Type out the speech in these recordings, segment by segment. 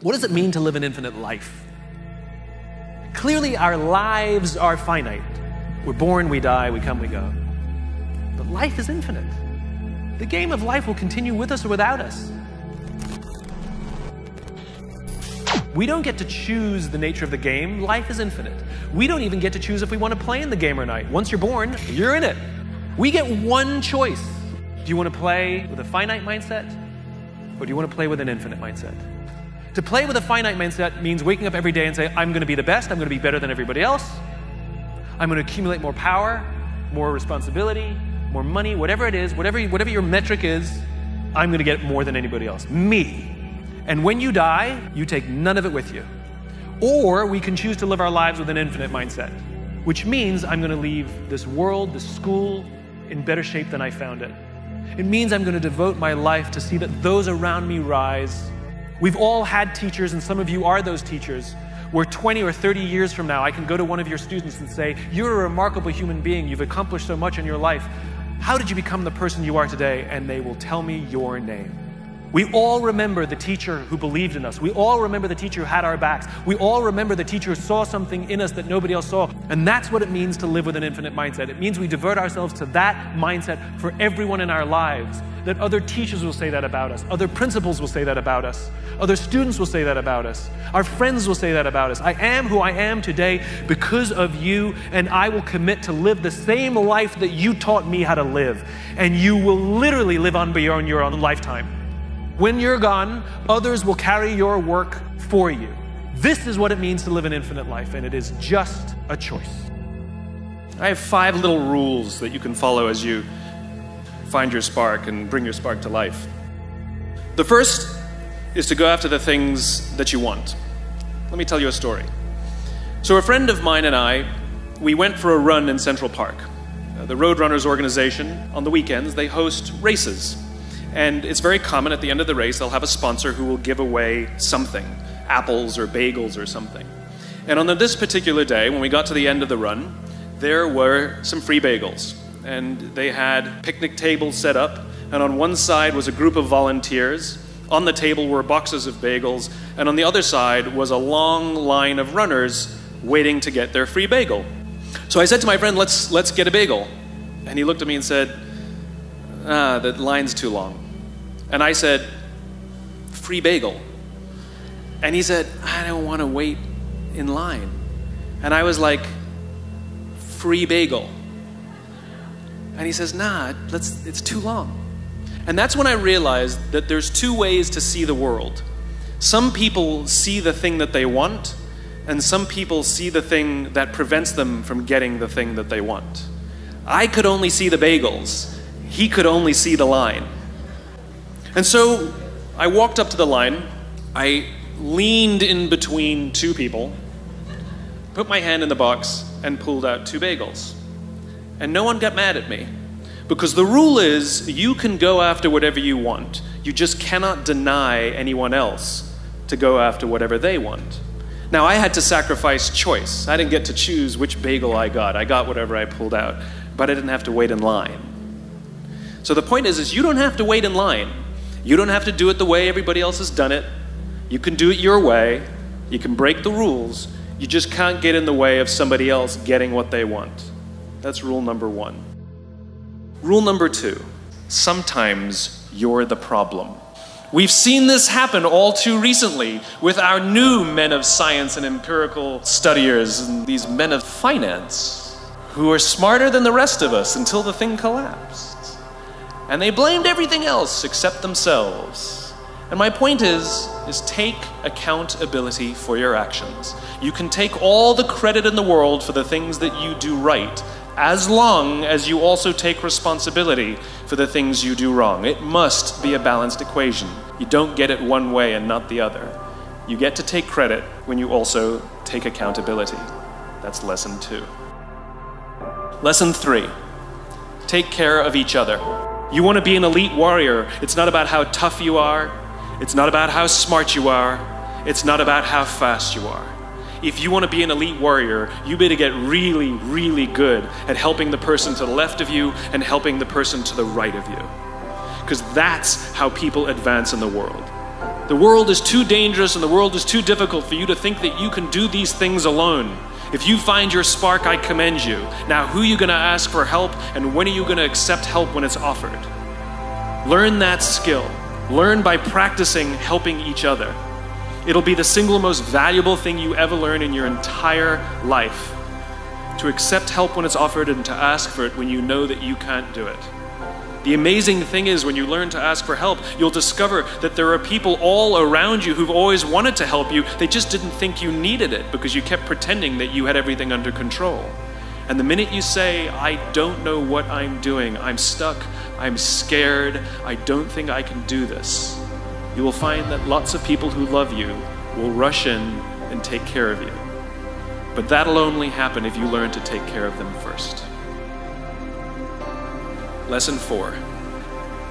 What does it mean to live an infinite life? Clearly, our lives are finite. We're born, we die, we come, we go. But life is infinite. The game of life will continue with us or without us. We don't get to choose the nature of the game. Life is infinite. We don't even get to choose if we want to play in the game or not. Once you're born, you're in it. We get one choice. Do you want to play with a finite mindset, or do you want to play with an infinite mindset? To play with a finite mindset means waking up every day and say, I'm going to be the best, I'm going to be better than everybody else, I'm going to accumulate more power, more responsibility, more money, whatever it is, whatever your metric is, I'm going to get more than anybody else. Me. And when you die, you take none of it with you. Or we can choose to live our lives with an infinite mindset, which means I'm going to leave this world, this school, in better shape than I found it. It means I'm going to devote my life to see that those around me rise. We've all had teachers, and some of you are those teachers, where 20 or 30 years from now, I can go to one of your students and say, you're a remarkable human being, you've accomplished so much in your life. How did you become the person you are today? And they will tell me your name. We all remember the teacher who believed in us. We all remember the teacher who had our backs. We all remember the teacher who saw something in us that nobody else saw. And that's what it means to live with an infinite mindset. It means we devote ourselves to that mindset for everyone in our lives. That other teachers will say that about us. Other principals will say that about us. Other students will say that about us. Our friends will say that about us. I am who I am today because of you, and I will commit to live the same life that you taught me how to live. And you will literally live on beyond your own lifetime. When you're gone, others will carry your work for you. This is what it means to live an infinite life, and it is just a choice. I have 5 little rules that you can follow as you find your spark and bring your spark to life. The first is to go after the things that you want. Let me tell you a story. So a friend of mine and I, we went for a run in Central Park. The Roadrunners organization, on the weekends, they host races. And it's very common at the end of the race, they'll have a sponsor who will give away something, apples or bagels or something. And on this particular day, when we got to the end of the run, there were some free bagels. And they had picnic tables set up, and on one side was a group of volunteers. On the table were boxes of bagels, and on the other side was a long line of runners waiting to get their free bagel. So I said to my friend, let's get a bagel. And he looked at me and said, the line's too long. And I said, free bagel. And he said, I don't want to wait in line. And I was like, free bagel. And he says, nah, it's too long. And that's when I realized that there's 2 ways to see the world. Some people see the thing that they want, and some people see the thing that prevents them from getting the thing that they want. I could only see the bagels. He could only see the line. And so I walked up to the line, I leaned in between 2 people, put my hand in the box, and pulled out 2 bagels. And no one got mad at me, because the rule is you can go after whatever you want. You just cannot deny anyone else to go after whatever they want. Now, I had to sacrifice choice. I didn't get to choose which bagel I got. I got whatever I pulled out, but I didn't have to wait in line. So the point is you don't have to wait in line. You don't have to do it the way everybody else has done it. You can do it your way. You can break the rules. You just can't get in the way of somebody else getting what they want. That's rule number 1. Rule number 2, sometimes you're the problem. We've seen this happen all too recently with our new men of science and empirical studiers and these men of finance who are smarter than the rest of us until the thing collapsed. And they blamed everything else except themselves. And my point is take accountability for your actions. You can take all the credit in the world for the things that you do right, as long as you also take responsibility for the things you do wrong. It must be a balanced equation. You don't get it one way and not the other. You get to take credit when you also take accountability. That's lesson 2. Lesson 3, take care of each other. You want to be an elite warrior. It's not about how tough you are. It's not about how smart you are. It's not about how fast you are. If you want to be an elite warrior, you better get really, really good at helping the person to the left of you and helping the person to the right of you. Because that's how people advance in the world. The world is too dangerous and the world is too difficult for you to think that you can do these things alone. If you find your spark, I commend you. Now, who are you going to ask for help, and when are you going to accept help when it's offered? Learn that skill. Learn by practicing helping each other. It'll be the single most valuable thing you ever learn in your entire life. To accept help when it's offered and to ask for it when you know that you can't do it. The amazing thing is, when you learn to ask for help, you'll discover that there are people all around you who've always wanted to help you. They just didn't think you needed it because you kept pretending that you had everything under control. And the minute you say, I don't know what I'm doing, I'm stuck, I'm scared, I don't think I can do this, you will find that lots of people who love you will rush in and take care of you. But that'll only happen if you learn to take care of them first. Lesson 4.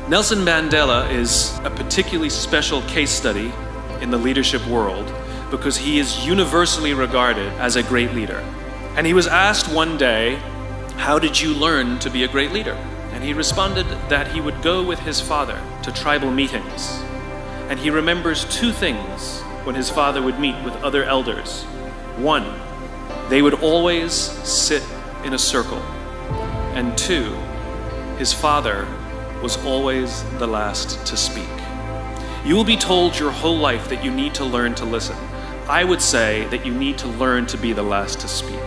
Nelson Mandela is a particularly special case study in the leadership world because he is universally regarded as a great leader. And he was asked one day, how did you learn to be a great leader? And he responded that he would go with his father to tribal meetings. And he remembers two things when his father would meet with other elders. One, they would always sit in a circle. And two, his father was always the last to speak. You will be told your whole life that you need to learn to listen. I would say that you need to learn to be the last to speak.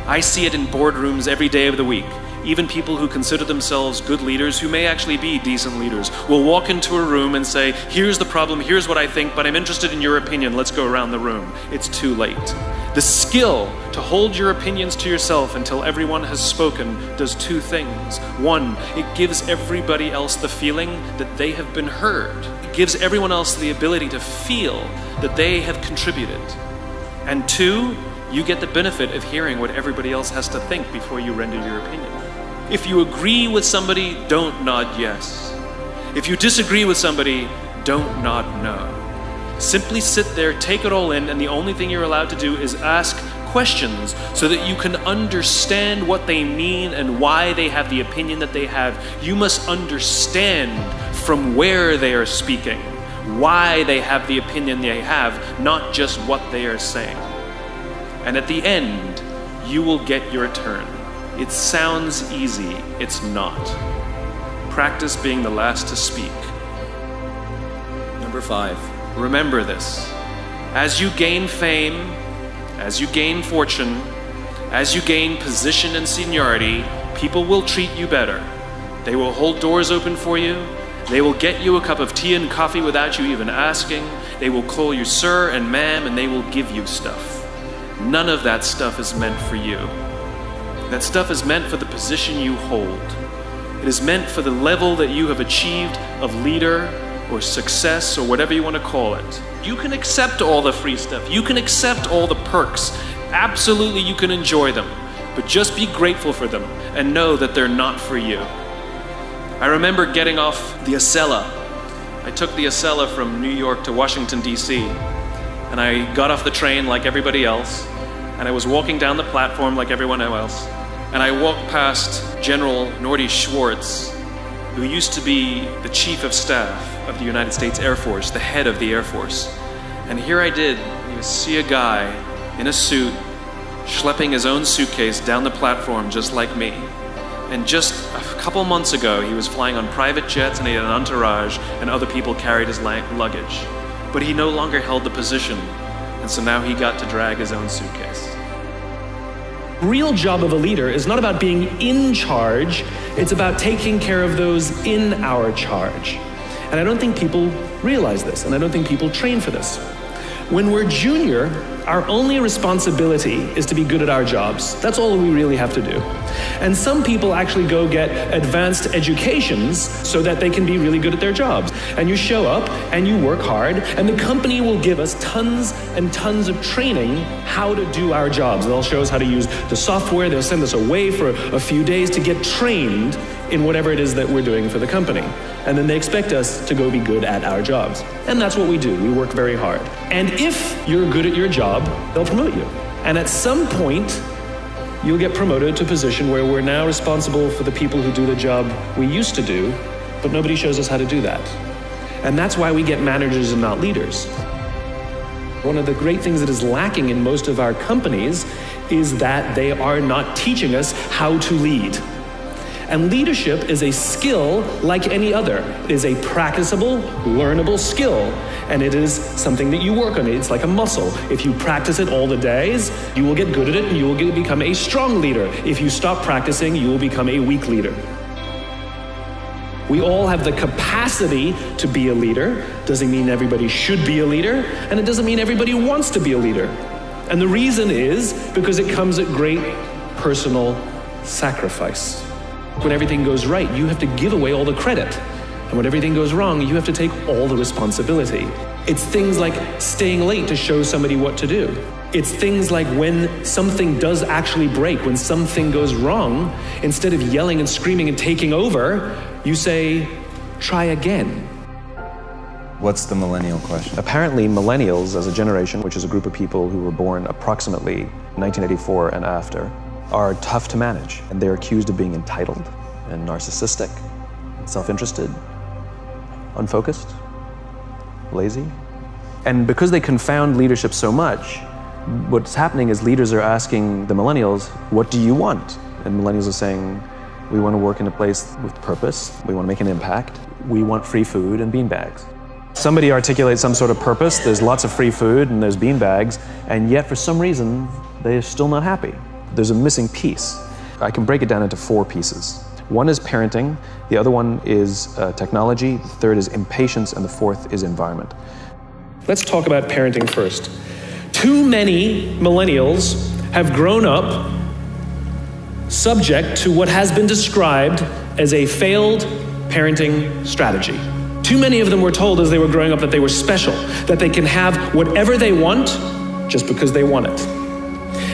I see it in boardrooms every day of the week. Even people who consider themselves good leaders, who may actually be decent leaders, will walk into a room and say, here's the problem, here's what I think, but I'm interested in your opinion, let's go around the room. It's too late. The skill to hold your opinions to yourself until everyone has spoken does two things. One, it gives everybody else the feeling that they have been heard. It gives everyone else the ability to feel that they have contributed. And two, you get the benefit of hearing what everybody else has to think before you render your opinion. If you agree with somebody, don't nod yes. If you disagree with somebody, don't nod no. Simply sit there, take it all in, and the only thing you're allowed to do is ask questions so that you can understand what they mean and why they have the opinion that they have. You must understand from where they are speaking, why they have the opinion they have, not just what they are saying. And at the end, you will get your turn. It sounds easy, it's not. Practice being the last to speak. Number 5, remember this. As you gain fame, as you gain fortune, as you gain position and seniority, people will treat you better. They will hold doors open for you. They will get you a cup of tea and coffee without you even asking. They will call you sir and ma'am, and they will give you stuff. None of that stuff is meant for you. That stuff is meant for the position you hold. It is meant for the level that you have achieved of leader or success or whatever you want to call it. You can accept all the free stuff. You can accept all the perks. Absolutely, you can enjoy them. But just be grateful for them and know that they're not for you. I remember getting off the Acela. I took the Acela from New York to Washington, D.C. And I got off the train like everybody else. And I was walking down the platform like everyone else. And I walked past General Norty Schwartz, who used to be the Chief of Staff of the United States Air Force, the head of the Air Force. And here I did, see a guy in a suit, schlepping his own suitcase down the platform just like me. And just a couple months ago, he was flying on private jets and he had an entourage and other people carried his luggage. But he no longer held the position, and so now he got to drag his own suitcase. Real job of a leader is not about being in charge, it's about taking care of those in our charge. And I don't think people realize this, and I don't think people train for this. When we're junior, our only responsibility is to be good at our jobs. That's all we really have to do. And some people actually go get advanced educations so that they can be really good at their jobs. And you show up and you work hard, and the company will give us tons and tons of training how to do our jobs. They'll show us how to use the software. They'll send us away for a few days to get trained in whatever it is that we're doing for the company. And then they expect us to go be good at our jobs. And that's what we do. We work very hard. And if you're good at your job, they'll promote you. And at some point, you'll get promoted to a position where we're now responsible for the people who do the job we used to do, but nobody shows us how to do that. And that's why we get managers and not leaders. One of the great things that is lacking in most of our companies is that they are not teaching us how to lead. And leadership is a skill like any other. It is a practicable, learnable skill. And it is something that you work on. It's like a muscle. If you practice it all the days, you will get good at it and you will become a strong leader. If you stop practicing, you will become a weak leader. We all have the capacity to be a leader. Doesn't mean everybody should be a leader, and it doesn't mean everybody wants to be a leader. And the reason is because it comes at great personal sacrifice. When everything goes right, you have to give away all the credit. And when everything goes wrong, you have to take all the responsibility. It's things like staying late to show somebody what to do. It's things like when something does actually break, when something goes wrong, instead of yelling and screaming and taking over, you say, try again. What's the millennial question? Apparently, millennials as a generation, which is a group of people who were born approximately 1984 and after, are tough to manage. And they're accused of being entitled and narcissistic, self-interested, unfocused, lazy. And because they confound leadership so much, what's happening is leaders are asking the millennials, what do you want? And millennials are saying, we want to work in a place with purpose. We want to make an impact. We want free food and beanbags. Somebody articulates some sort of purpose. There's lots of free food and there's beanbags, and yet for some reason, they're still not happy. There's a missing piece. I can break it down into 4 pieces. One is parenting, the other one is technology, the third is impatience, and the fourth is environment. Let's talk about parenting first. Too many millennials have grown up subject to what has been described as a failed parenting strategy. Too many of them were told as they were growing up that they were special, that they can have whatever they want just because they want it.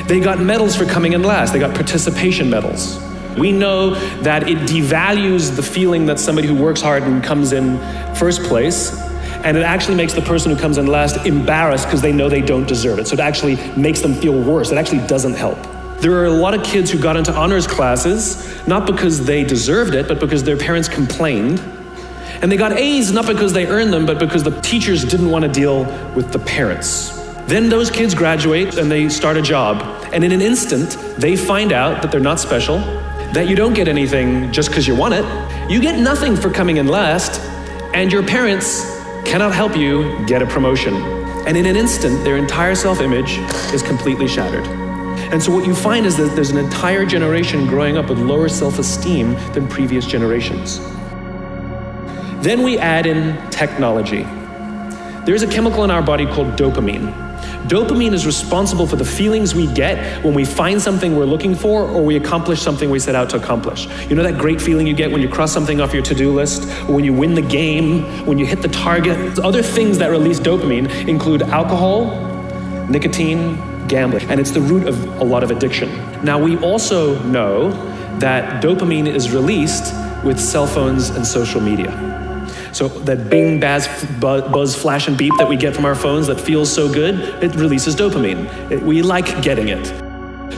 They got medals for coming in last. They got participation medals. We know that it devalues the feeling that somebody who works hard and comes in first place, and it actually makes the person who comes in last embarrassed because they know they don't deserve it. So it actually makes them feel worse. It actually doesn't help. There are a lot of kids who got into honors classes, not because they deserved it, but because their parents complained. And they got A's not because they earned them, but because the teachers didn't want to deal with the parents. Then those kids graduate and they start a job. And in an instant, they find out that they're not special, that you don't get anything just because you want it. You get nothing for coming in last, and your parents cannot help you get a promotion. And in an instant, their entire self-image is completely shattered. And so what you find is that there's an entire generation growing up with lower self-esteem than previous generations. Then we add in technology. There's a chemical in our body called dopamine. Dopamine is responsible for the feelings we get when we find something we're looking for or we accomplish something we set out to accomplish. You know that great feeling you get when you cross something off your to-do list, or when you win the game, when you hit the target? Other things that release dopamine include alcohol, nicotine, gambling, and it's the root of a lot of addiction. Now, we also know that dopamine is released with cell phones and social media. So that bing, buzz, flash, and beep that we get from our phones that feels so good, it releases dopamine. We like getting it.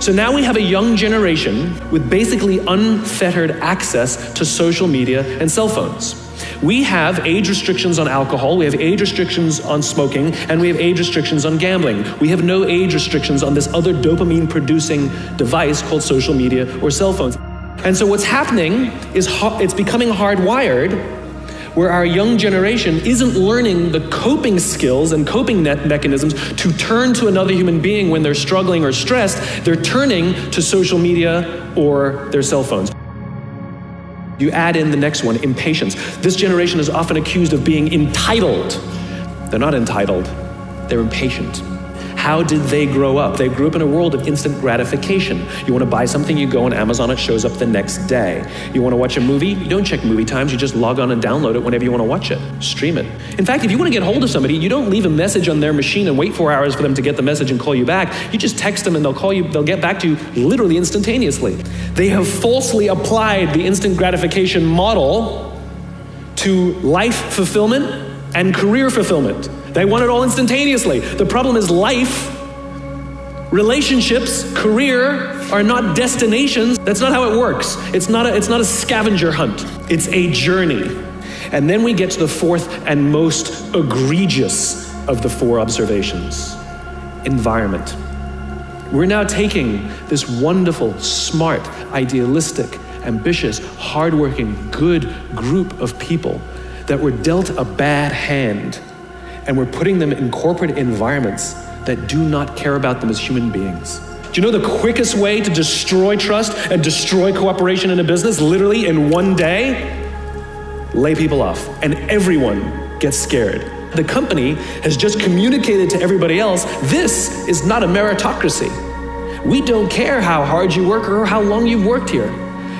So now we have a young generation with basically unfettered access to social media and cell phones. We have age restrictions on alcohol, we have age restrictions on smoking, and we have age restrictions on gambling. We have no age restrictions on this other dopamine-producing device called social media or cell phones. And so what's happening is it's becoming hardwired, where our young generation isn't learning the coping skills and coping mechanisms to turn to another human being when they're struggling or stressed. They're turning to social media or their cell phones. You add in the next one, impatience. This generation is often accused of being entitled. They're not entitled, they're impatient. How did they grow up? They grew up in a world of instant gratification. You want to buy something, you go on Amazon, it shows up the next day. You want to watch a movie, you don't check movie times, you just log on and download it whenever you want to watch it. Stream it. In fact, if you want to get hold of somebody, you don't leave a message on their machine and wait 4 hours for them to get the message and call you back. You just text them and they'll call you, they'll get back to you literally instantaneously. They have falsely applied the instant gratification model to life fulfillment and career fulfillment. They want it all instantaneously. The problem is life, relationships, career are not destinations. That's not how it works. It's not a scavenger hunt. It's a journey. And then we get to the fourth and most egregious of the four observations: environment. We're now taking this wonderful, smart, idealistic, ambitious, hardworking, good group of people that were dealt a bad hand, and we're putting them in corporate environments that do not care about them as human beings. Do you know the quickest way to destroy trust and destroy cooperation in a business, literally in one day? Lay people off, and everyone gets scared. The company has just communicated to everybody else, this is not a meritocracy. We don't care how hard you work or how long you've worked here.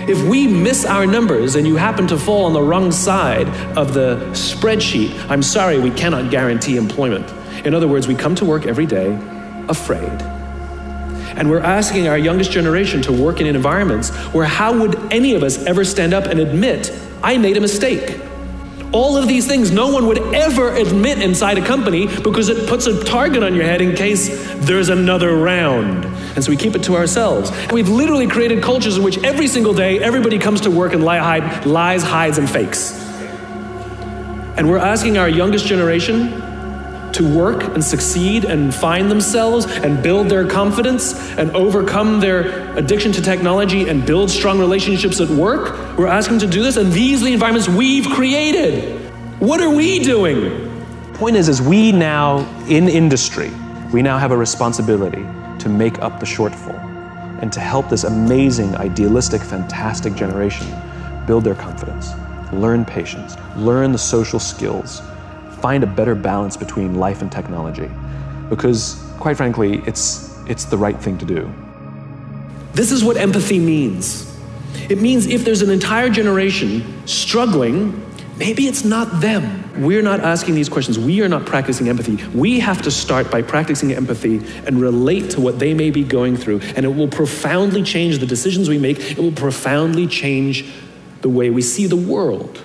If we miss our numbers and you happen to fall on the wrong side of the spreadsheet, I'm sorry, we cannot guarantee employment. In other words, we come to work every day afraid. And we're asking our youngest generation to work in environments where how would any of us ever stand up and admit, I made a mistake? All of these things no one would ever admit inside a company because it puts a target on your head in case there's another round. And so we keep it to ourselves. We've literally created cultures in which every single day everybody comes to work and lies, hides, and fakes. And we're asking our youngest generation to work and succeed and find themselves and build their confidence and overcome their addiction to technology and build strong relationships at work. We're asking them to do this, and these are the environments we've created. What are we doing? Point is we now, in industry, we now have a responsibility to make up the shortfall and to help this amazing, idealistic, fantastic generation build their confidence, learn patience, learn the social skills, find a better balance between life and technology. Because, quite frankly, it's the right thing to do. This is what empathy means. It means if there's an entire generation struggling, maybe it's not them. We're not asking these questions. We are not practicing empathy. We have to start by practicing empathy and relate to what they may be going through. And it will profoundly change the decisions we make. It will profoundly change the way we see the world.